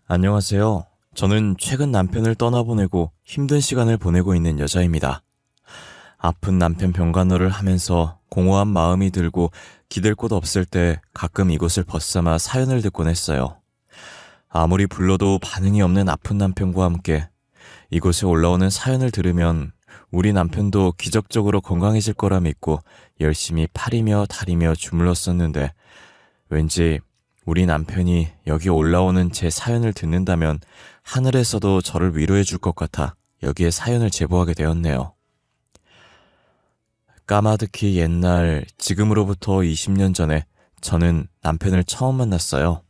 안녕하세요. 저는 최근 남편을 떠나보내고 힘든 시간을 보내고 있는 여자입니다. 아픈 남편 병간호를 하면서 공허한 마음이 들고 기댈 곳 없을 때 가끔 이곳을 벗삼아 사연을 듣곤 했어요. 아무리 불러도 반응이 없는 아픈 남편과 함께 이곳에 올라오는 사연을 들으면 우리 남편도 기적적으로 건강해질 거라 믿고 열심히 팔이며 다리며 주물렀었는데 왠지 우리 남편이 여기 올라오는 제 사연을 듣는다면 하늘에서도 저를 위로해 줄 것 같아 여기에 사연을 제보하게 되었네요. 까마득히 옛날 지금으로부터 20년 전에 저는 남편을 처음 만났어요.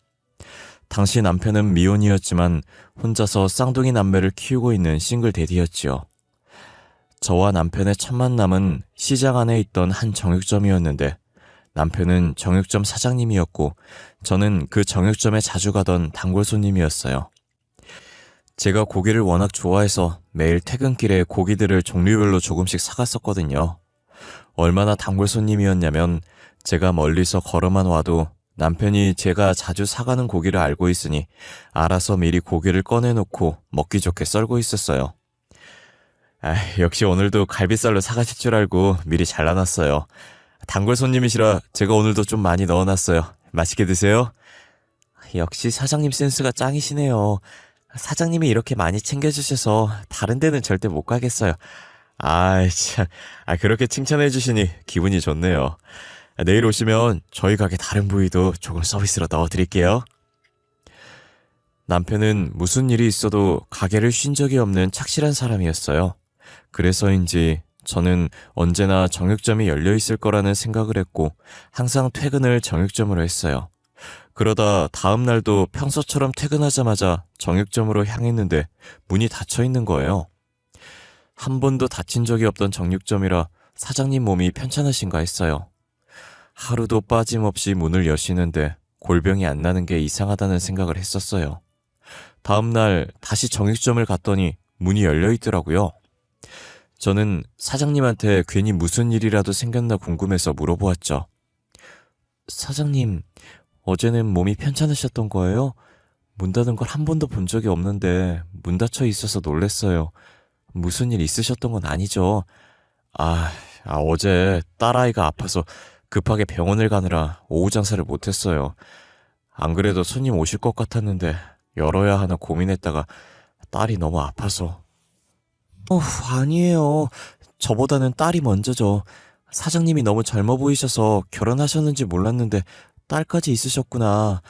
당시 남편은 미혼이었지만 혼자서 쌍둥이 남매를 키우고 있는 싱글 대디였지요. 저와 남편의 첫 만남은 시장 안에 있던 한 정육점이었는데 남편은 정육점 사장님이었고 저는 그 정육점에 자주 가던 단골 손님이었어요. 제가 고기를 워낙 좋아해서 매일 퇴근길에 고기들을 종류별로 조금씩 사갔었거든요. 얼마나 단골 손님이었냐면 제가 멀리서 걸어만 와도 남편이 제가 자주 사가는 고기를 알고 있으니 알아서 미리 고기를 꺼내놓고 먹기 좋게 썰고 있었어요. 역시 오늘도 갈비살로 사가실 줄 알고 미리 잘라놨어요. 단골 손님이시라 제가 오늘도 좀 많이 넣어놨어요. 맛있게 드세요. 역시 사장님 센스가 짱이시네요. 사장님이 이렇게 많이 챙겨주셔서 다른 데는 절대 못 가겠어요. 참. 그렇게 칭찬해 주시니 기분이 좋네요. 내일 오시면 저희 가게 다른 부위도 조금 서비스로 넣어드릴게요. 남편은 무슨 일이 있어도 가게를 쉰 적이 없는 착실한 사람이었어요. 그래서인지 저는 언제나 정육점이 열려 있을 거라는 생각을 했고 항상 퇴근을 정육점으로 했어요. 그러다 다음 날도 평소처럼 퇴근하자마자 정육점으로 향했는데 문이 닫혀 있는 거예요. 한 번도 다친 적이 없던 정육점이라 사장님 몸이 편찮으신가 했어요. 하루도 빠짐없이 문을 여시는데 골병이 안 나는 게 이상하다는 생각을 했었어요. 다음 날 다시 정육점을 갔더니 문이 열려 있더라고요. 저는 사장님한테 괜히 무슨 일이라도 생겼나 궁금해서 물어보았죠. 사장님, 어제는 몸이 편찮으셨던 거예요? 문 닫은 걸 한 번도 본 적이 없는데 문 닫혀 있어서 놀랬어요. 무슨 일 있으셨던 건 아니죠? 어제 딸아이가 아파서 급하게 병원을 가느라 오후 장사를 못했어요. 안 그래도 손님 오실 것 같았는데 열어야 하나 고민했다가 딸이 너무 아파서. 아니에요. 저보다는 딸이 먼저죠. 사장님이 너무 젊어 보이셔서 결혼하셨는지 몰랐는데 딸까지 있으셨구나.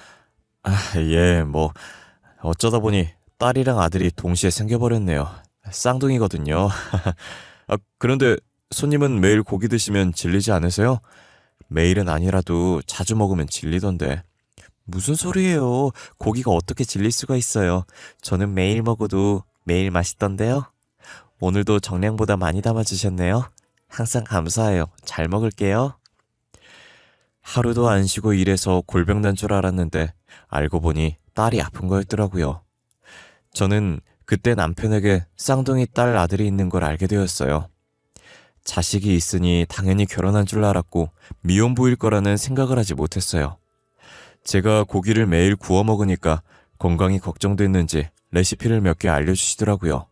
어쩌다 보니 딸이랑 아들이 동시에 생겨버렸네요. 쌍둥이거든요. 그런데 손님은 매일 고기 드시면 질리지 않으세요? 매일은 아니라도 자주 먹으면 질리던데. 무슨 소리예요? 고기가 어떻게 질릴 수가 있어요? 저는 매일 먹어도 매일 맛있던데요. 오늘도 정량보다 많이 담아주셨네요. 항상 감사해요. 잘 먹을게요. 하루도 안 쉬고 일해서 골병 난 줄 알았는데 알고 보니 딸이 아픈 거였더라고요. 저는 그때 남편에게 쌍둥이 딸 아들이 있는 걸 알게 되었어요. 자식이 있으니 당연히 결혼한 줄 알았고 미혼부일 거라는 생각을 하지 못했어요. 제가 고기를 매일 구워 먹으니까 건강이 걱정됐는지 레시피를 몇 개 알려주시더라고요.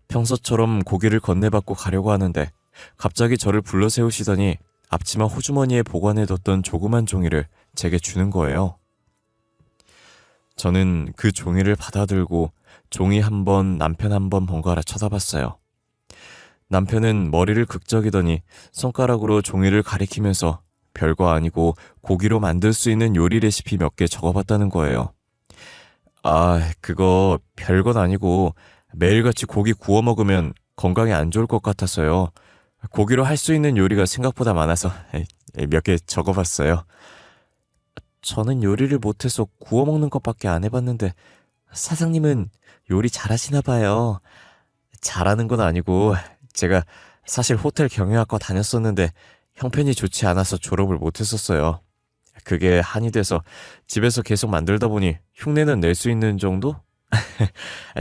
평소처럼 고기를 건네받고 가려고 하는데 갑자기 저를 불러 세우시더니 앞치마 호주머니에 보관해뒀던 조그만 종이를 제게 주는 거예요. 저는 그 종이를 받아들고 종이 한 번, 남편 한 번 번갈아 쳐다봤어요. 남편은 머리를 극적이더니 손가락으로 종이를 가리키면서 별거 아니고 고기로 만들 수 있는 요리 레시피 몇 개 적어봤다는 거예요. 그거 별건 아니고 매일같이 고기 구워 먹으면 건강에 안 좋을 것 같아서요. 고기로 할 수 있는 요리가 생각보다 많아서 몇 개 적어봤어요. 저는 요리를 못해서 구워 먹는 것밖에 안 해봤는데 사장님은 요리 잘하시나 봐요. 잘하는 건 아니고 제가 사실 호텔 경영학과 다녔었는데 형편이 좋지 않아서 졸업을 못했었어요. 그게 한이 돼서 집에서 계속 만들다 보니 흉내는 낼 수 있는 정도?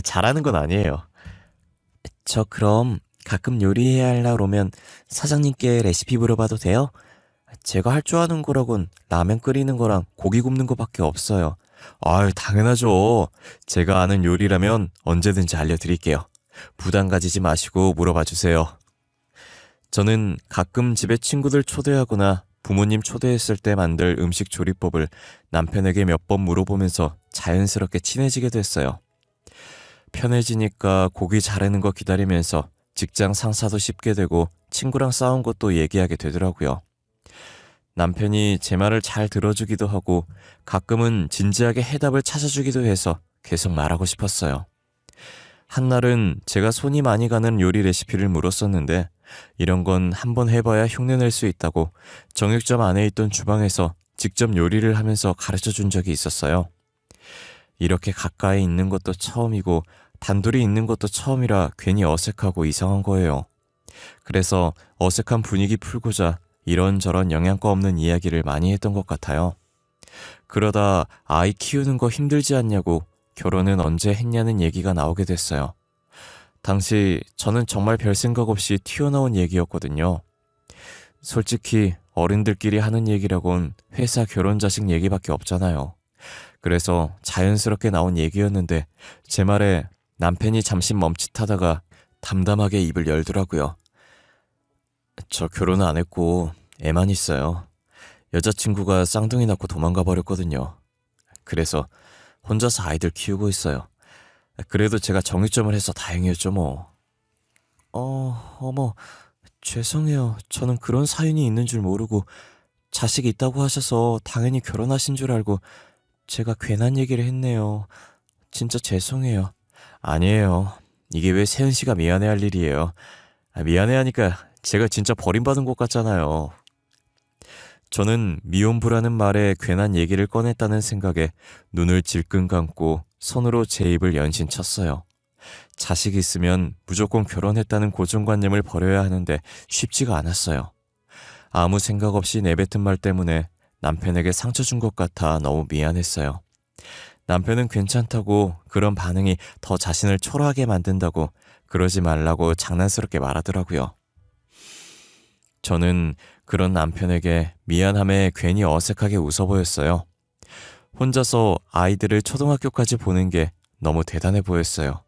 잘하는 건 아니에요. 저 그럼 가끔 요리해야 할 날 오면 사장님께 레시피 물어봐도 돼요? 제가 할 줄 아는 거라곤 라면 끓이는 거랑 고기 굽는 거밖에 없어요. 아유, 당연하죠. 제가 아는 요리라면 언제든지 알려드릴게요. 부담 가지지 마시고 물어봐 주세요. 저는 가끔 집에 친구들 초대하거나 부모님 초대했을 때 만들 음식 조리법을 남편에게 몇 번 물어보면서 자연스럽게 친해지게 됐어요. 편해지니까 고기 자르는 거 기다리면서 직장 상사도 쉽게 되고 친구랑 싸운 것도 얘기하게 되더라고요. 남편이 제 말을 잘 들어주기도 하고 가끔은 진지하게 해답을 찾아주기도 해서 계속 말하고 싶었어요. 한날은 제가 손이 많이 가는 요리 레시피를 물었었는데 이런 건 한번 해봐야 흉내낼 수 있다고 정육점 안에 있던 주방에서 직접 요리를 하면서 가르쳐 준 적이 있었어요. 이렇게 가까이 있는 것도 처음이고 단둘이 있는 것도 처음이라 괜히 어색하고 이상한 거예요. 그래서 어색한 분위기 풀고자 이런저런 영양가 없는 이야기를 많이 했던 것 같아요. 그러다 아이 키우는 거 힘들지 않냐고 결혼은 언제 했냐는 얘기가 나오게 됐어요. 당시 저는 정말 별 생각 없이 튀어나온 얘기였거든요. 솔직히 어른들끼리 하는 얘기라곤 회사 결혼 자식 얘기밖에 없잖아요. 그래서 자연스럽게 나온 얘기였는데 제 말에 남편이 잠시 멈칫하다가 담담하게 입을 열더라고요. 저 결혼은 안 했고 애만 있어요. 여자친구가 쌍둥이 낳고 도망가 버렸거든요. 그래서 혼자서 아이들 키우고 있어요. 그래도 제가 정육점을 해서 다행이었죠 뭐. 어머, 죄송해요. 저는 그런 사연이 있는 줄 모르고 자식이 있다고 하셔서 당연히 결혼하신 줄 알고 제가 괜한 얘기를 했네요. 진짜 죄송해요. 아니에요. 이게 왜 세은 씨가 미안해할 일이에요. 미안해하니까 제가 진짜 버림받은 것 같잖아요. 저는 미혼부라는 말에 괜한 얘기를 꺼냈다는 생각에 눈을 질끈 감고 손으로 제 입을 연신 쳤어요. 자식 있으면 무조건 결혼했다는 고정관념을 버려야 하는데 쉽지가 않았어요. 아무 생각 없이 내뱉은 말 때문에 남편에게 상처 준 것 같아 너무 미안했어요. 남편은 괜찮다고 그런 반응이 더 자신을 초라하게 만든다고 그러지 말라고 장난스럽게 말하더라고요. 저는 그런 남편에게 미안함에 괜히 어색하게 웃어 보였어요. 혼자서 아이들을 초등학교까지 보는 게 너무 대단해 보였어요.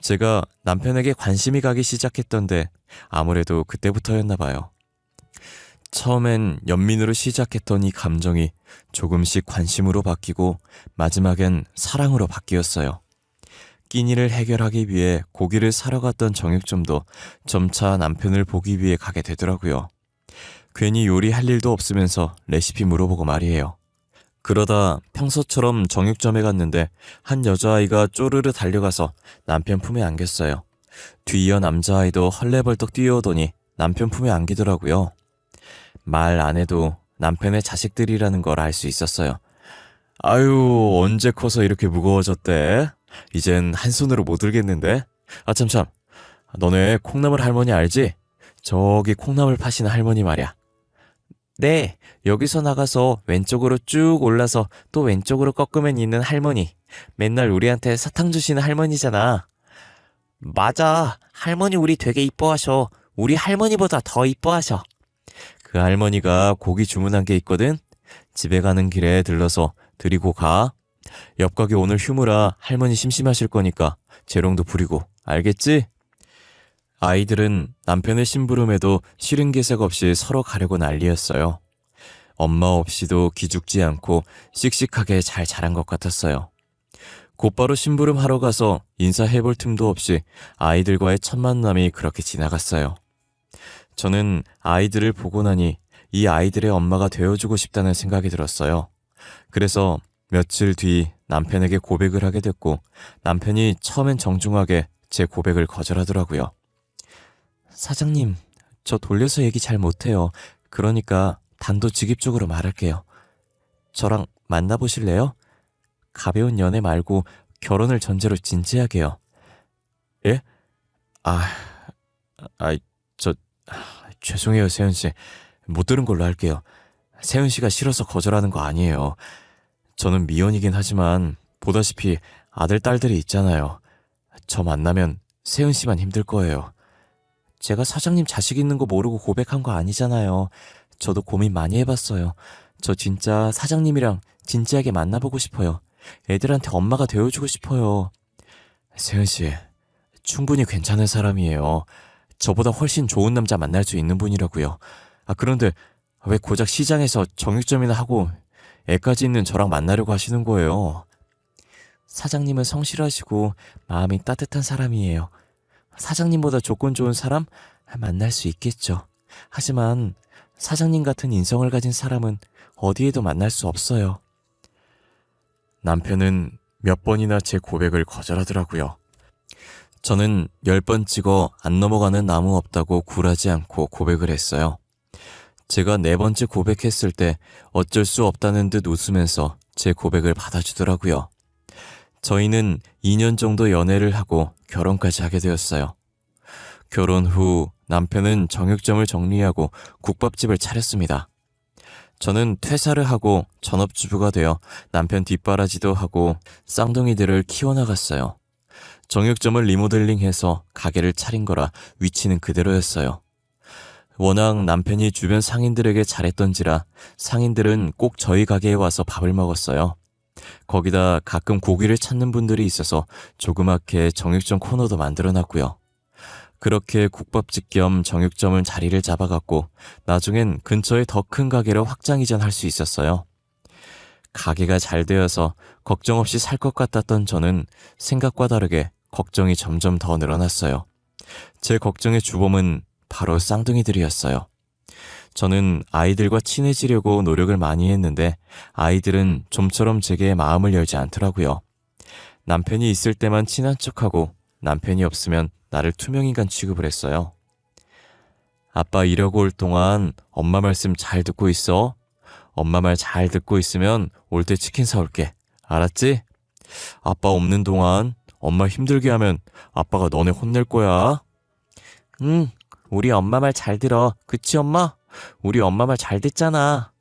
제가 남편에게 관심이 가기 시작했던데 아무래도 그때부터였나 봐요. 처음엔 연민으로 시작했던 이 감정이 조금씩 관심으로 바뀌고 마지막엔 사랑으로 바뀌었어요. 끼니를 해결하기 위해 고기를 사러 갔던 정육점도 점차 남편을 보기 위해 가게 되더라고요. 괜히 요리할 일도 없으면서 레시피 물어보고 말이에요. 그러다 평소처럼 정육점에 갔는데 한 여자아이가 쪼르르 달려가서 남편 품에 안겼어요. 뒤이어 남자아이도 헐레벌떡 뛰어오더니 남편 품에 안기더라고요. 말 안 해도 남편의 자식들이라는 걸 알 수 있었어요. 아유, 언제 커서 이렇게 무거워졌대? 이젠 한 손으로 못 들겠는데? 아, 참. 너네 콩나물 할머니 알지? 저기 콩나물 파시는 할머니 말이야. 네, 여기서 나가서 왼쪽으로 쭉 올라서 또 왼쪽으로 꺾으면 있는 할머니. 맨날 우리한테 사탕 주시는 할머니잖아. 맞아. 할머니 우리 되게 이뻐하셔. 우리 할머니보다 더 이뻐하셔. 그 할머니가 고기 주문한 게 있거든? 집에 가는 길에 들러서 드리고 가. 옆 가게 오늘 휴무라 할머니 심심하실 거니까 재롱도 부리고, 알겠지? 아이들은 남편의 심부름에도 싫은 기색 없이 서로 가려고 난리였어요. 엄마 없이도 기죽지 않고 씩씩하게 잘 자란 것 같았어요. 곧바로 심부름 하러 가서 인사해볼 틈도 없이 아이들과의 첫 만남이 그렇게 지나갔어요. 저는 아이들을 보고 나니 이 아이들의 엄마가 되어주고 싶다는 생각이 들었어요. 그래서 며칠 뒤 남편에게 고백을 하게 됐고 남편이 처음엔 정중하게 제 고백을 거절하더라고요. 사장님, 저 돌려서 얘기 잘 못해요. 그러니까 단도직입적으로 말할게요. 저랑 만나보실래요? 가벼운 연애 말고 결혼을 전제로 진지하게요. 예? 저 죄송해요, 세은씨. 못 들은 걸로 할게요. 세은씨가 싫어서 거절하는 거 아니에요. 저는 미혼이긴 하지만 보다시피 아들, 딸들이 있잖아요. 저 만나면 세은씨만 힘들 거예요. 제가 사장님 자식 있는 거 모르고 고백한 거 아니잖아요. 저도 고민 많이 해봤어요. 저 진짜 사장님이랑 진지하게 만나보고 싶어요. 애들한테 엄마가 되어주고 싶어요. 세은 씨, 충분히 괜찮은 사람이에요. 저보다 훨씬 좋은 남자 만날 수 있는 분이라고요. 그런데 왜 고작 시장에서 정육점이나 하고 애까지 있는 저랑 만나려고 하시는 거예요? 사장님은 성실하시고 마음이 따뜻한 사람이에요. 사장님보다 조건 좋은 사람 만날 수 있겠죠. 하지만 사장님 같은 인성을 가진 사람은 어디에도 만날 수 없어요. 남편은 몇 번이나 제 고백을 거절하더라고요. 저는 10번 찍어 안 넘어가는 나무 없다고 굴하지 않고 고백을 했어요. 제가 4번째 고백했을 때 어쩔 수 없다는 듯 웃으면서 제 고백을 받아주더라고요. 저희는 2년 정도 연애를 하고 결혼까지 하게 되었어요. 결혼 후 남편은 정육점을 정리하고 국밥집을 차렸습니다. 저는 퇴사를 하고 전업주부가 되어 남편 뒷바라지도 하고 쌍둥이들을 키워나갔어요. 정육점을 리모델링해서 가게를 차린 거라 위치는 그대로였어요. 워낙 남편이 주변 상인들에게 잘했던지라 상인들은 꼭 저희 가게에 와서 밥을 먹었어요. 거기다 가끔 고기를 찾는 분들이 있어서 조그맣게 정육점 코너도 만들어놨고요. 그렇게 국밥집 겸 정육점은 자리를 잡아갔고 나중엔 근처에 더 큰 가게로 확장 이전할 수 있었어요. 가게가 잘 되어서 걱정 없이 살 것 같았던 저는 생각과 다르게 걱정이 점점 더 늘어났어요. 제 걱정의 주범은 바로 쌍둥이들이었어요. 저는 아이들과 친해지려고 노력을 많이 했는데 아이들은 좀처럼 제게 마음을 열지 않더라고요. 남편이 있을 때만 친한 척하고 남편이 없으면 나를 투명인간 취급을 했어요. 아빠 일하고 올 동안 엄마 말씀 잘 듣고 있어. 엄마 말 잘 듣고 있으면 올 때 치킨 사올게. 알았지? 아빠 없는 동안 엄마 힘들게 하면 아빠가 너네 혼낼 거야. 응, 우리 엄마 말 잘 들어. 그치 엄마? 우리 엄마 말 잘 듣잖아.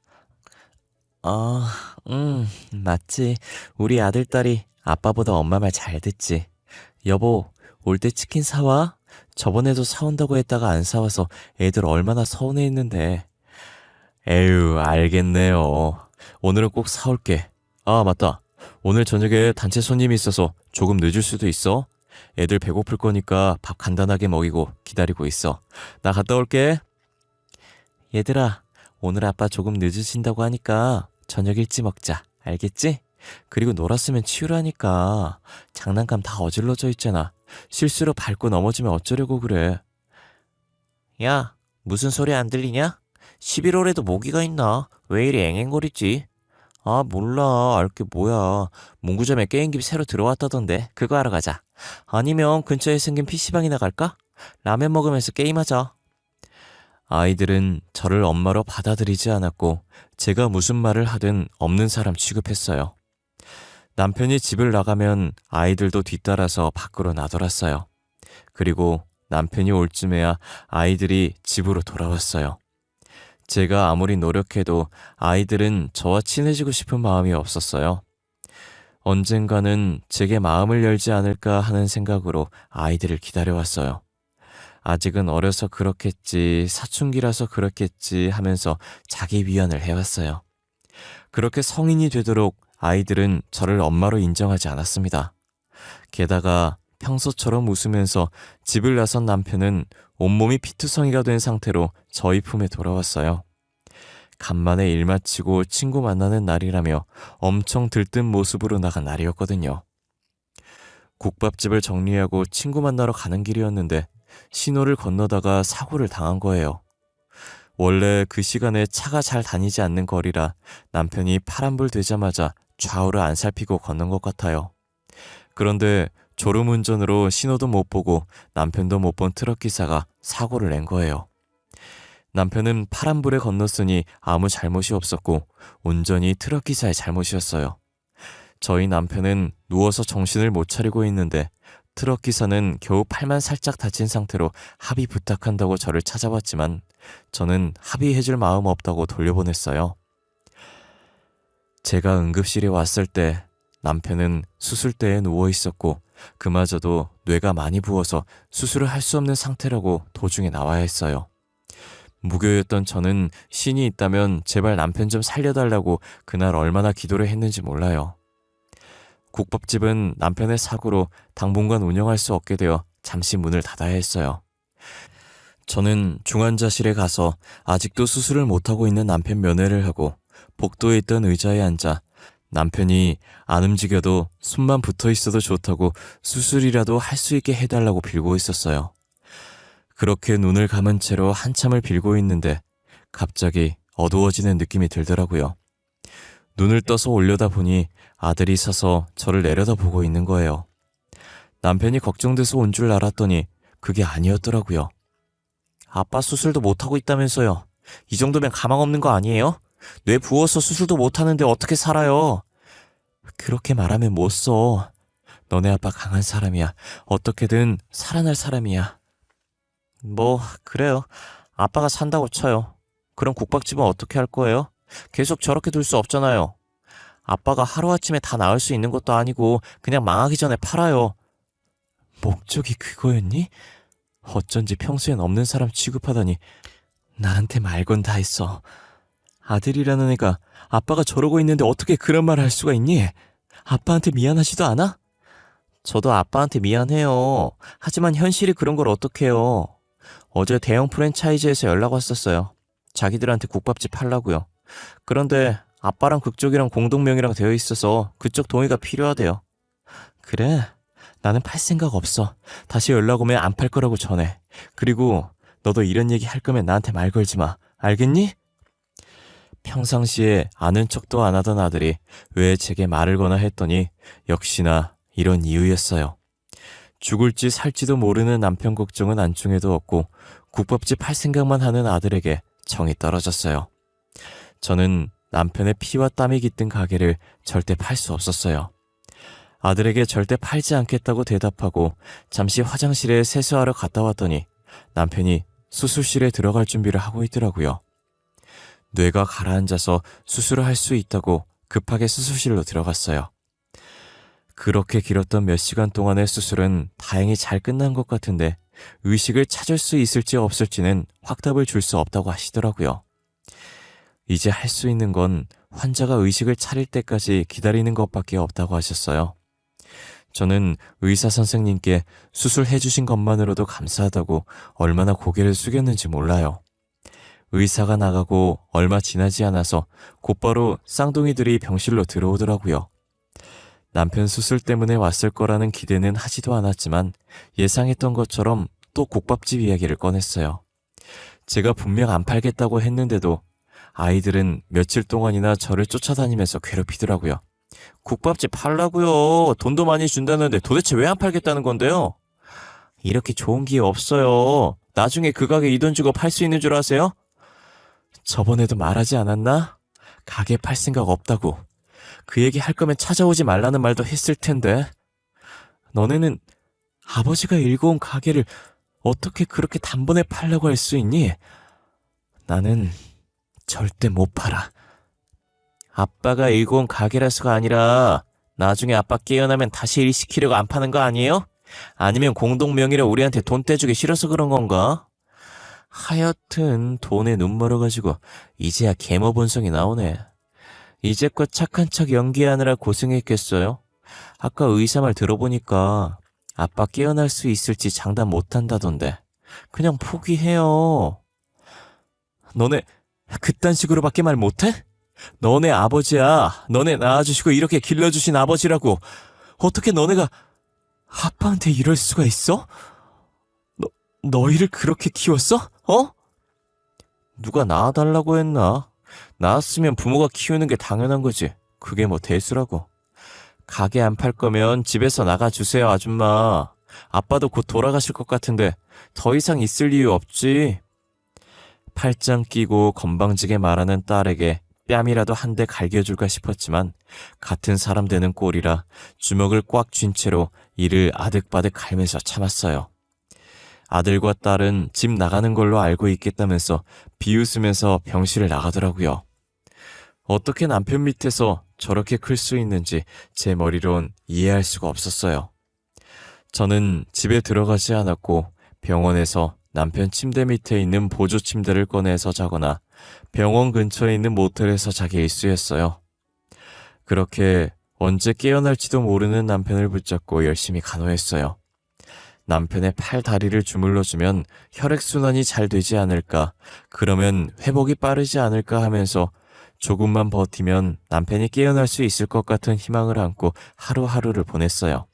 맞지. 우리 아들딸이 아빠보다 엄마 말 잘 듣지. 여보, 올 때 치킨 사와? 저번에도 사온다고 했다가 안 사와서 애들 얼마나 서운해했는데. 에휴, 알겠네요. 오늘은 꼭 사올게. 맞다. 오늘 저녁에 단체 손님이 있어서 조금 늦을 수도 있어. 애들 배고플 거니까 밥 간단하게 먹이고 기다리고 있어. 나 갔다 올게. 얘들아, 오늘 아빠 조금 늦으신다고 하니까 저녁 일찍 먹자. 알겠지? 그리고 놀았으면 치우라니까. 장난감 다 어질러져 있잖아. 실수로 밟고 넘어지면 어쩌려고 그래. 야, 무슨 소리 안 들리냐? 11월에도 모기가 있나? 왜 이리 앵앵거리지? 몰라. 알게 뭐야. 문구점에 게임기 새로 들어왔다던데. 그거 하러 가자. 아니면 근처에 생긴 PC방이나 갈까? 라면 먹으면서 게임하자. 아이들은 저를 엄마로 받아들이지 않았고 제가 무슨 말을 하든 없는 사람 취급했어요. 남편이 집을 나가면 아이들도 뒤따라서 밖으로 나돌았어요. 그리고 남편이 올 쯤에야 아이들이 집으로 돌아왔어요. 제가 아무리 노력해도 아이들은 저와 친해지고 싶은 마음이 없었어요. 언젠가는 제게 마음을 열지 않을까 하는 생각으로 아이들을 기다려왔어요. 아직은 어려서 그렇겠지, 사춘기라서 그렇겠지 하면서 자기 위안을 해왔어요. 그렇게 성인이 되도록 아이들은 저를 엄마로 인정하지 않았습니다. 게다가 평소처럼 웃으면서 집을 나선 남편은 온몸이 피투성이가 된 상태로 저희 품에 돌아왔어요. 간만에 일 마치고 친구 만나는 날이라며 엄청 들뜬 모습으로 나간 날이었거든요. 국밥집을 정리하고 친구 만나러 가는 길이었는데 신호를 건너다가 사고를 당한 거예요. 원래 그 시간에 차가 잘 다니지 않는 거리라 남편이 파란불 되자마자 좌우를 안 살피고 걷는 것 같아요. 그런데 졸음운전으로 신호도 못 보고 남편도 못 본 트럭 기사가 사고를 낸 거예요. 남편은 파란불에 건넜으니 아무 잘못이 없었고 온전히 트럭 기사의 잘못이었어요. 저희 남편은 누워서 정신을 못 차리고 있는데 트럭 기사는 겨우 팔만 살짝 다친 상태로 합의 부탁한다고 저를 찾아왔지만 저는 합의해줄 마음 없다고 돌려보냈어요. 제가 응급실에 왔을 때 남편은 수술대에 누워 있었고 그마저도 뇌가 많이 부어서 수술을 할 수 없는 상태라고 도중에 나와야 했어요. 무교였던 저는 신이 있다면 제발 남편 좀 살려달라고 그날 얼마나 기도를 했는지 몰라요. 국밥집은 남편의 사고로 당분간 운영할 수 없게 되어 잠시 문을 닫아야 했어요. 저는 중환자실에 가서 아직도 수술을 못하고 있는 남편 면회를 하고 복도에 있던 의자에 앉아 남편이 안 움직여도 숨만 붙어 있어도 좋다고 수술이라도 할 수 있게 해달라고 빌고 있었어요. 그렇게 눈을 감은 채로 한참을 빌고 있는데 갑자기 어두워지는 느낌이 들더라고요. 눈을 떠서 올려다보니 아들이 서서 저를 내려다보고 있는 거예요. 남편이 걱정돼서 온 줄 알았더니 그게 아니었더라고요. 아빠 수술도 못하고 있다면서요. 이 정도면 가망 없는 거 아니에요? 뇌 부어서 수술도 못하는데 어떻게 살아요? 그렇게 말하면 못 써. 너네 아빠 강한 사람이야. 어떻게든 살아날 사람이야. 뭐 그래요. 아빠가 산다고 쳐요. 그럼 국밥집은 어떻게 할 거예요? 계속 저렇게 둘 수 없잖아요. 아빠가 하루아침에 다 나을 수 있는 것도 아니고 그냥 망하기 전에 팔아요. 목적이 그거였니? 어쩐지 평소엔 없는 사람 취급하다니 나한테 말건 다 했어. 아들이라는 애가 아빠가 저러고 있는데 어떻게 그런 말을 할 수가 있니? 아빠한테 미안하지도 않아? 저도 아빠한테 미안해요. 하지만 현실이 그런 걸 어떡해요. 어제 대형 프랜차이즈에서 연락 왔었어요. 자기들한테 국밥집 팔라고요. 그런데 아빠랑 그쪽이랑 공동명의랑 되어 있어서 그쪽 동의가 필요하대요. 그래? 나는 팔 생각 없어. 다시 연락 오면 안 팔 거라고 전해. 그리고 너도 이런 얘기 할 거면 나한테 말 걸지 마. 알겠니? 평상시에 아는 척도 안 하던 아들이 왜 제게 말을 거나 했더니 역시나 이런 이유였어요. 죽을지 살지도 모르는 남편 걱정은 안중에도 없고 국밥집 할 생각만 하는 아들에게 정이 떨어졌어요. 저는 남편의 피와 땀이 깃든 가게를 절대 팔 수 없었어요. 아들에게 절대 팔지 않겠다고 대답하고 잠시 화장실에 세수하러 갔다 왔더니 남편이 수술실에 들어갈 준비를 하고 있더라고요. 뇌가 가라앉아서 수술을 할 수 있다고 급하게 수술실로 들어갔어요. 그렇게 길었던 몇 시간 동안의 수술은 다행히 잘 끝난 것 같은데 의식을 찾을 수 있을지 없을지는 확답을 줄 수 없다고 하시더라고요. 이제 할 수 있는 건 환자가 의식을 차릴 때까지 기다리는 것밖에 없다고 하셨어요. 저는 의사 선생님께 수술해 주신 것만으로도 감사하다고 얼마나 고개를 숙였는지 몰라요. 의사가 나가고 얼마 지나지 않아서 곧바로 쌍둥이들이 병실로 들어오더라고요. 남편 수술 때문에 왔을 거라는 기대는 하지도 않았지만 예상했던 것처럼 또 국밥집 이야기를 꺼냈어요. 제가 분명 안 팔겠다고 했는데도 아이들은 며칠 동안이나 저를 쫓아다니면서 괴롭히더라고요. 국밥집 팔라고요. 돈도 많이 준다는데 도대체 왜 안 팔겠다는 건데요? 이렇게 좋은 기회 없어요. 나중에 그 가게 이 돈 주고 팔 수 있는 줄 아세요? 저번에도 말하지 않았나? 가게 팔 생각 없다고. 그 얘기 할 거면 찾아오지 말라는 말도 했을 텐데. 너네는 아버지가 일궈온 가게를 어떻게 그렇게 단번에 팔려고 할 수 있니? 나는 절대 못 팔아. 아빠가 일궈온 가게라서가 아니라 나중에 아빠 깨어나면 다시 일 시키려고 안 파는 거 아니에요? 아니면 공동명의로 우리한테 돈 떼주기 싫어서 그런 건가? 하여튼 돈에 눈 멀어가지고 이제야 계모 본성이 나오네. 이제껏 착한 척 연기하느라 고생했겠어요? 아까 의사 말 들어보니까 아빠 깨어날 수 있을지 장담 못한다던데. 그냥 포기해요. 너네 그딴 식으로밖에 말 못해? 너네 아버지야. 너네 낳아주시고 이렇게 길러주신 아버지라고. 어떻게 너네가 아빠한테 이럴 수가 있어? 너희를 그렇게 키웠어? 어? 누가 낳아달라고 했나? 낳았으면 부모가 키우는 게 당연한 거지. 그게 뭐 대수라고. 가게 안 팔 거면 집에서 나가주세요, 아줌마. 아빠도 곧 돌아가실 것 같은데 더 이상 있을 이유 없지. 팔짱 끼고 건방지게 말하는 딸에게 뺨이라도 한 대 갈겨줄까 싶었지만 같은 사람 되는 꼴이라 주먹을 꽉 쥔 채로 이를 아득바득 갈면서 참았어요. 아들과 딸은 집 나가는 걸로 알고 있겠다면서 비웃으면서 병실을 나가더라고요. 어떻게 남편 밑에서 저렇게 클 수 있는지 제 머리론 이해할 수가 없었어요. 저는 집에 들어가지 않았고 병원에서 남편 침대 밑에 있는 보조 침대를 꺼내서 자거나 병원 근처에 있는 모텔에서 자기 일쑤였어요. 그렇게 언제 깨어날지도 모르는 남편을 붙잡고 열심히 간호했어요. 남편의 팔, 다리를 주물러주면 혈액순환이 잘 되지 않을까, 그러면 회복이 빠르지 않을까 하면서 조금만 버티면 남편이 깨어날 수 있을 것 같은 희망을 안고 하루하루를 보냈어요.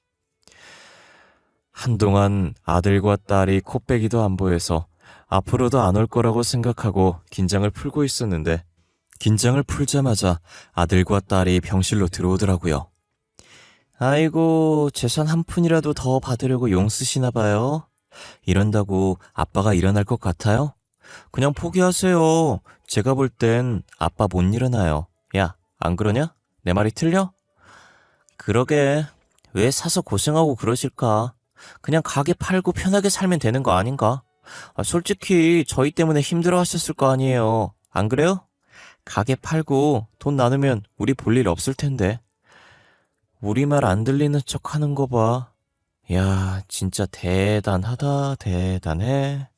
한동안 아들과 딸이 코빼기도 안 보여서 앞으로도 안 올 거라고 생각하고 긴장을 풀고 있었는데, 긴장을 풀자마자 아들과 딸이 병실로 들어오더라고요. 아이고, 재산 한 푼이라도 더 받으려고 용 쓰시나 봐요. 이런다고 아빠가 일어날 것 같아요? 그냥 포기하세요. 제가 볼 땐 아빠 못 일어나요. 야, 안 그러냐? 내 말이 틀려? 그러게, 왜 사서 고생하고 그러실까? 그냥 가게 팔고 편하게 살면 되는 거 아닌가? 솔직히 저희 때문에 힘들어 하셨을 거 아니에요. 안 그래요? 가게 팔고 돈 나누면 우리 볼 일 없을 텐데. 우리 말 안 들리는 척 하는 거 봐. 야, 진짜 대단하다, 대단해.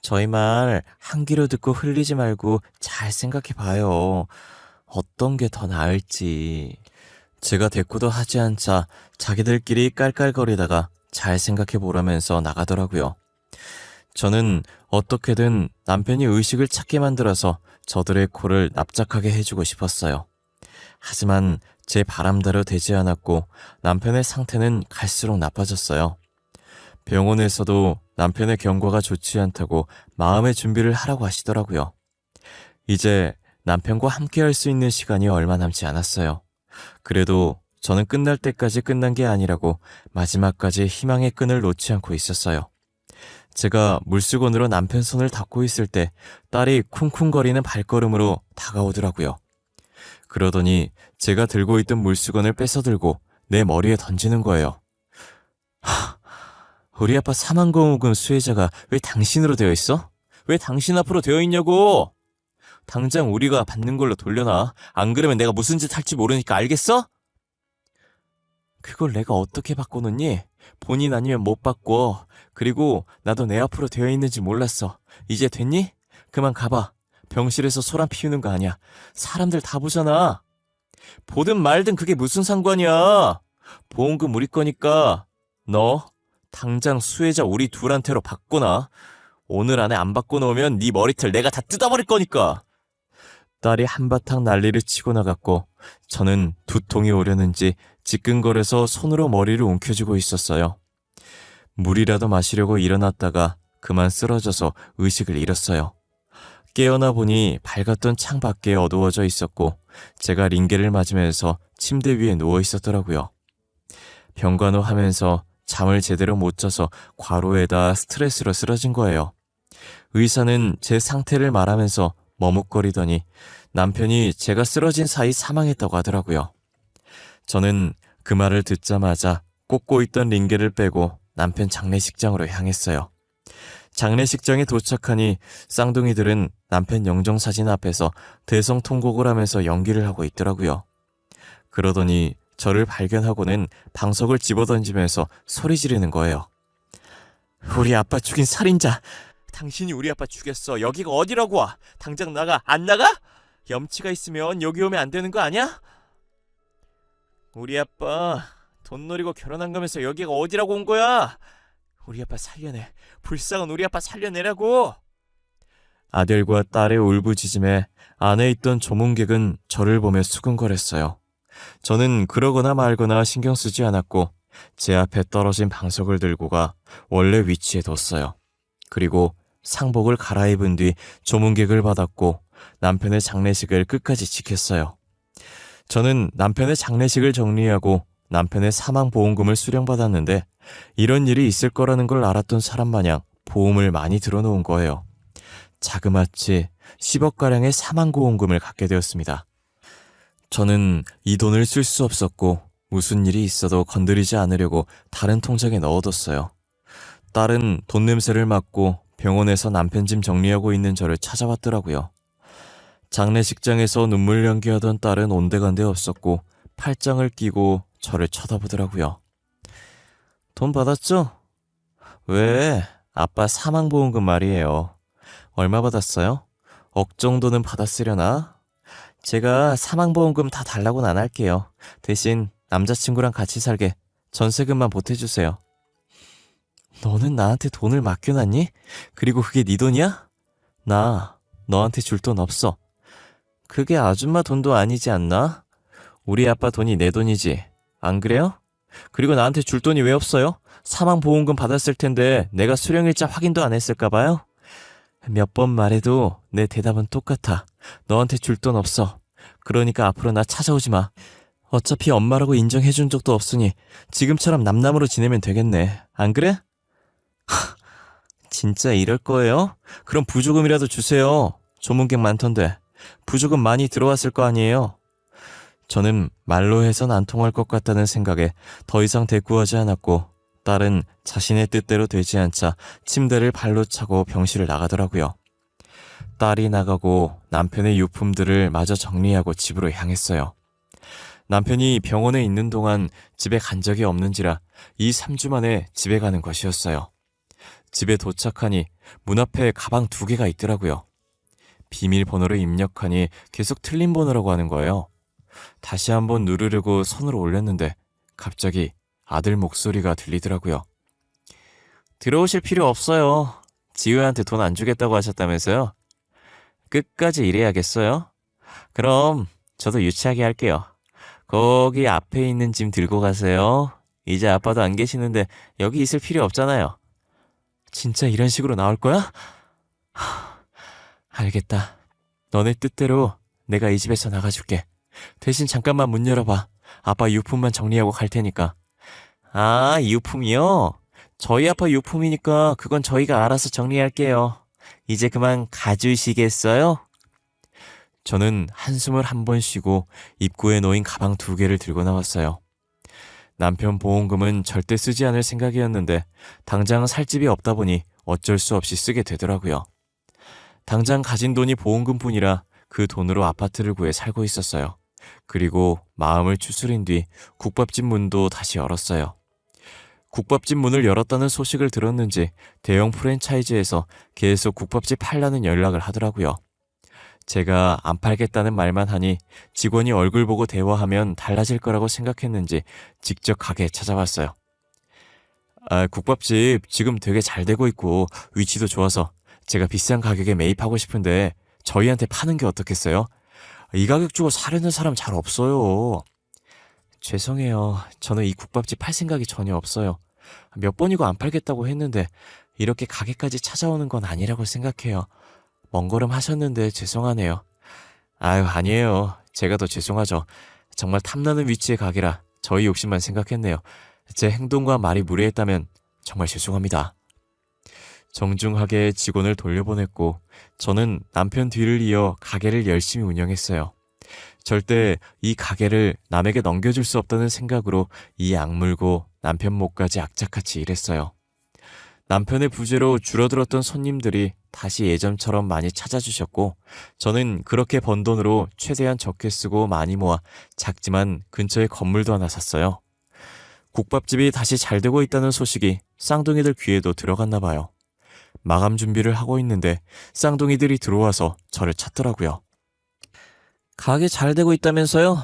저희 말 한 귀로 듣고 흘리지 말고 잘 생각해 봐요. 어떤 게 더 나을지. 제가 대꾸도 하지 않자 자기들끼리 깔깔거리다가 잘 생각해 보라면서 나가더라고요. 저는 어떻게든 남편이 의식을 찾게 만들어서 저들의 코를 납작하게 해주고 싶었어요. 하지만 제 바람대로 되지 않았고 남편의 상태는 갈수록 나빠졌어요. 병원에서도 남편의 경과가 좋지 않다고 마음의 준비를 하라고 하시더라고요. 이제 남편과 함께 할 수 있는 시간이 얼마 남지 않았어요. 그래도 저는 끝날 때까지 끝난 게 아니라고 마지막까지 희망의 끈을 놓지 않고 있었어요. 제가 물수건으로 남편 손을 닦고 있을 때 딸이 쿵쿵거리는 발걸음으로 다가오더라고요. 그러더니 제가 들고 있던 물수건을 뺏어들고 내 머리에 던지는 거예요. 우리 아빠 사망공후금 수혜자가 왜 당신으로 되어 있어? 왜 당신 앞으로 되어 있냐고! 당장 우리가 받는 걸로 돌려놔. 안 그러면 내가 무슨 짓 할지 모르니까 알겠어? 그걸 내가 어떻게 바꿔놓니? 본인 아니면 못 바꿔. 그리고 나도 내 앞으로 되어 있는지 몰랐어. 이제 됐니? 그만 가봐. 병실에서 소란 피우는 거 아니야. 사람들 다 보잖아. 보든 말든 그게 무슨 상관이야. 보험금 우리 거니까 너 당장 수혜자 우리 둘한테로 바꿔놔. 오늘 안에 안 바꿔놓으면 네 머리털 내가 다 뜯어버릴 거니까. 딸이 한바탕 난리를 치고 나갔고 저는 두통이 오려는지 지끈거려서 손으로 머리를 움켜쥐고 있었어요. 물이라도 마시려고 일어났다가 그만 쓰러져서 의식을 잃었어요. 깨어나 보니 밝았던 창 밖에 어두워져 있었고 제가 링게를 맞으면서 침대 위에 누워 있었더라고요. 병간호 하면서 잠을 제대로 못 자서 과로에다 스트레스로 쓰러진 거예요. 의사는 제 상태를 말하면서 머뭇거리더니 남편이 제가 쓰러진 사이 사망했다고 하더라고요. 저는 그 말을 듣자마자 꽂고 있던 링게를 빼고 남편 장례식장으로 향했어요. 장례식장에 도착하니 쌍둥이들은 남편 영정사진 앞에서 대성통곡을 하면서 연기를 하고 있더라고요. 그러더니 저를 발견하고는 방석을 집어던지면서 소리 지르는 거예요. 우리 아빠 죽인 살인자! 당신이 우리 아빠 죽였어. 여기가 어디라고 와? 당장 나가. 안 나가? 염치가 있으면 여기 오면 안 되는 거 아니야? 우리 아빠 돈 노리고 결혼한 거면서 여기가 어디라고 온 거야? 우리 아빠 살려내. 불쌍한 우리 아빠 살려내라고. 아들과 딸의 울부짖음에 안에 있던 조문객은 저를 보며 수근거렸어요. 저는 그러거나 말거나 신경 쓰지 않았고 제 앞에 떨어진 방석을 들고 가 원래 위치에 뒀어요. 그리고 상복을 갈아입은 뒤 조문객을 받았고 남편의 장례식을 끝까지 지켰어요. 저는 남편의 장례식을 정리하고 남편의 사망보험금을 수령받았는데 이런 일이 있을 거라는 걸 알았던 사람 마냥 보험을 많이 들어놓은 거예요. 자그마치 10억가량의 사망보험금을 갖게 되었습니다. 저는 이 돈을 쓸 수 없었고 무슨 일이 있어도 건드리지 않으려고 다른 통장에 넣어뒀어요. 딸은 돈 냄새를 맡고 병원에서 남편 짐 정리하고 있는 저를 찾아왔더라고요. 장례식장에서 눈물 연기하던 딸은 온데간데 없었고 팔짱을 끼고 저를 쳐다보더라고요. 돈 받았죠? 왜? 아빠 사망보험금 말이에요. 얼마 받았어요? 억 정도는 받았으려나? 제가 사망보험금 다 달라고는 안 할게요. 대신 남자친구랑 같이 살게 전세금만 보태주세요. 너는 나한테 돈을 맡겨놨니? 그리고 그게 네 돈이야? 나 너한테 줄 돈 없어. 그게 아줌마 돈도 아니지 않나? 우리 아빠 돈이 내 돈이지. 안 그래요? 그리고 나한테 줄 돈이 왜 없어요? 사망보험금 받았을 텐데 내가 수령일자 확인도 안 했을까 봐요? 몇 번 말해도 내 대답은 똑같아. 너한테 줄 돈 없어. 그러니까 앞으로 나 찾아오지 마. 어차피 엄마라고 인정해준 적도 없으니 지금처럼 남남으로 지내면 되겠네. 안 그래? 진짜 이럴 거예요? 그럼 부조금이라도 주세요. 조문객 많던데. 부조금 많이 들어왔을 거 아니에요? 저는 말로 해선 안 통할 것 같다는 생각에 더 이상 대꾸하지 않았고 딸은 자신의 뜻대로 되지 않자 침대를 발로 차고 병실을 나가더라고요. 딸이 나가고 남편의 유품들을 마저 정리하고 집으로 향했어요. 남편이 병원에 있는 동안 집에 간 적이 없는지라 이 3주 만에 집에 가는 것이었어요. 집에 도착하니 문 앞에 가방 2개가 있더라고요. 비밀번호를 입력하니 계속 틀린 번호라고 하는 거예요. 다시 한번 누르려고 손을 올렸는데 갑자기 아들 목소리가 들리더라고요. 들어오실 필요 없어요. 지우한테 돈 안 주겠다고 하셨다면서요? 끝까지 일해야겠어요? 그럼 저도 유치하게 할게요. 거기 앞에 있는 짐 들고 가세요. 이제 아빠도 안 계시는데 여기 있을 필요 없잖아요. 진짜 이런 식으로 나올 거야? 알겠다. 너네 뜻대로 내가 이 집에서 나가줄게. 대신 잠깐만 문 열어봐. 아빠 유품만 정리하고 갈 테니까. 아, 유품이요? 저희 아빠 유품이니까 그건 저희가 알아서 정리할게요. 이제 그만 가주시겠어요? 저는 한숨을 한 번 쉬고 입구에 놓인 가방 2개를 들고 나왔어요. 남편 보험금은 절대 쓰지 않을 생각이었는데 당장 살 집이 없다 보니 어쩔 수 없이 쓰게 되더라고요. 당장 가진 돈이 보험금뿐이라 그 돈으로 아파트를 구해 살고 있었어요. 그리고 마음을 추스린 뒤 국밥집 문도 다시 열었어요. 국밥집 문을 열었다는 소식을 들었는지 대형 프랜차이즈에서 계속 국밥집 팔라는 연락을 하더라고요. 제가 안 팔겠다는 말만 하니 직원이 얼굴 보고 대화하면 달라질 거라고 생각했는지 직접 가게에 찾아왔어요. 국밥집 지금 되게 잘 되고 있고 위치도 좋아서 제가 비싼 가격에 매입하고 싶은데 저희한테 파는 게 어떻겠어요? 이 가격 주고 사려는 사람 잘 없어요. 죄송해요. 저는 이 국밥집 팔 생각이 전혀 없어요. 몇 번이고 안 팔겠다고 했는데 이렇게 가게까지 찾아오는 건 아니라고 생각해요. 먼 걸음 하셨는데 죄송하네요. 아유, 아니에요. 제가 더 죄송하죠. 정말 탐나는 위치의 가게라 저희 욕심만 생각했네요. 제 행동과 말이 무례했다면 정말 죄송합니다. 정중하게 직원을 돌려보냈고 저는 남편 뒤를 이어 가게를 열심히 운영했어요. 절대 이 가게를 남에게 넘겨줄 수 없다는 생각으로 이 악물고 남편 목까지 악착같이 일했어요. 남편의 부재로 줄어들었던 손님들이 다시 예전처럼 많이 찾아주셨고 저는 그렇게 번 돈으로 최대한 적게 쓰고 많이 모아 작지만 근처에 건물도 하나 샀어요. 국밥집이 다시 잘 되고 있다는 소식이 쌍둥이들 귀에도 들어갔나 봐요. 마감 준비를 하고 있는데 쌍둥이들이 들어와서 저를 찾더라고요. 가게 잘 되고 있다면서요?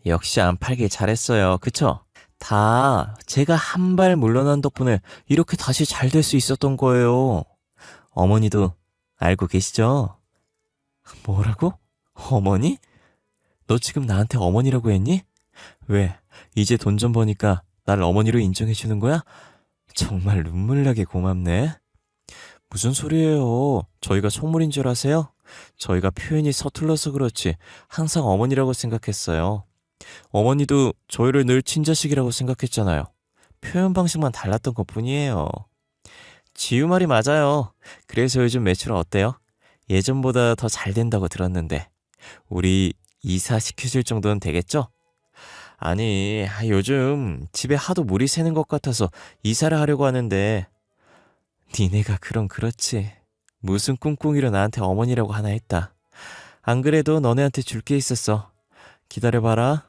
역시 안 팔길 잘했어요. 그쵸? 다 제가 한 발 물러난 덕분에 이렇게 다시 잘 될 수 있었던 거예요. 어머니도 알고 계시죠? 뭐라고? 어머니? 너 지금 나한테 어머니라고 했니? 왜? 이제 돈 좀 버니까 날 어머니로 인정해 주는 거야? 정말 눈물 나게 고맙네. 무슨 소리예요? 저희가 속물인 줄 아세요? 저희가 표현이 서툴러서 그렇지 항상 어머니라고 생각했어요. 어머니도 저희를 늘 친자식이라고 생각했잖아요. 표현 방식만 달랐던 것뿐이에요. 지우 말이 맞아요. 그래서 요즘 매출 어때요? 예전보다 더 잘 된다고 들었는데 우리 이사 시켜줄 정도는 되겠죠? 아니, 요즘 집에 하도 물이 새는 것 같아서 이사를 하려고 하는데 니네가 그럼 그렇지. 무슨 꿍꿍이로 나한테 어머니라고 하나 했다. 안 그래도 너네한테 줄 게 있었어. 기다려봐라.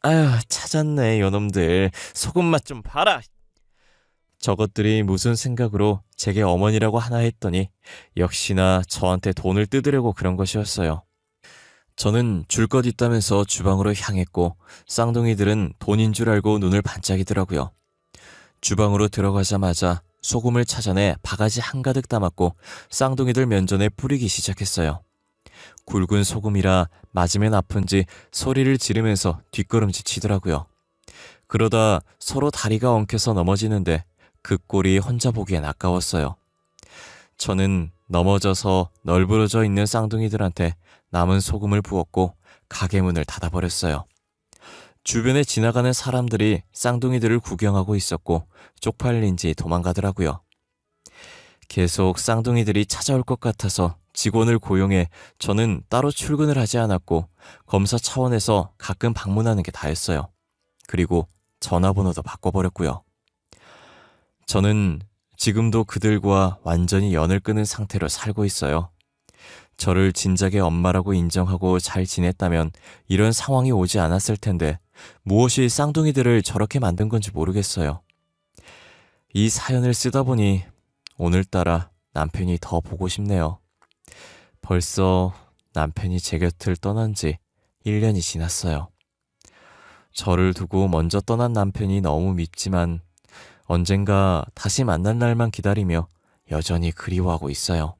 아유, 찾았네, 요놈들. 소금 맛 좀 봐라. 저것들이 무슨 생각으로 제게 어머니라고 하나 했더니 역시나 저한테 돈을 뜯으려고 그런 것이었어요. 저는 줄 것 있다면서 주방으로 향했고 쌍둥이들은 돈인 줄 알고 눈을 반짝이더라고요. 주방으로 들어가자마자 소금을 찾아내 바가지 한가득 담았고 쌍둥이들 면전에 뿌리기 시작했어요. 굵은 소금이라 맞으면 아픈지 소리를 지르면서 뒷걸음질 치더라고요. 그러다 서로 다리가 엉켜서 넘어지는데 그 꼴이 혼자 보기엔 아까웠어요. 저는 넘어져서 널브러져 있는 쌍둥이들한테 남은 소금을 부었고 가게 문을 닫아버렸어요. 주변에 지나가는 사람들이 쌍둥이들을 구경하고 있었고 쪽팔린지 도망가더라고요. 계속 쌍둥이들이 찾아올 것 같아서 직원을 고용해 저는 따로 출근을 하지 않았고 검사 차원에서 가끔 방문하는 게 다였어요. 그리고 전화번호도 바꿔버렸고요. 저는 지금도 그들과 완전히 연을 끊은 상태로 살고 있어요. 저를 진작에 엄마라고 인정하고 잘 지냈다면 이런 상황이 오지 않았을 텐데 무엇이 쌍둥이들을 저렇게 만든 건지 모르겠어요. 이 사연을 쓰다 보니 오늘따라 남편이 더 보고 싶네요. 벌써 남편이 제 곁을 떠난 지 1년이 지났어요. 저를 두고 먼저 떠난 남편이 너무 밉지만 언젠가 다시 만날 날만 기다리며 여전히 그리워하고 있어요.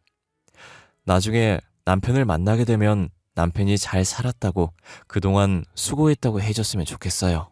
나중에 남편을 만나게 되면 남편이 잘 살았다고 그동안 수고했다고 해줬으면 좋겠어요.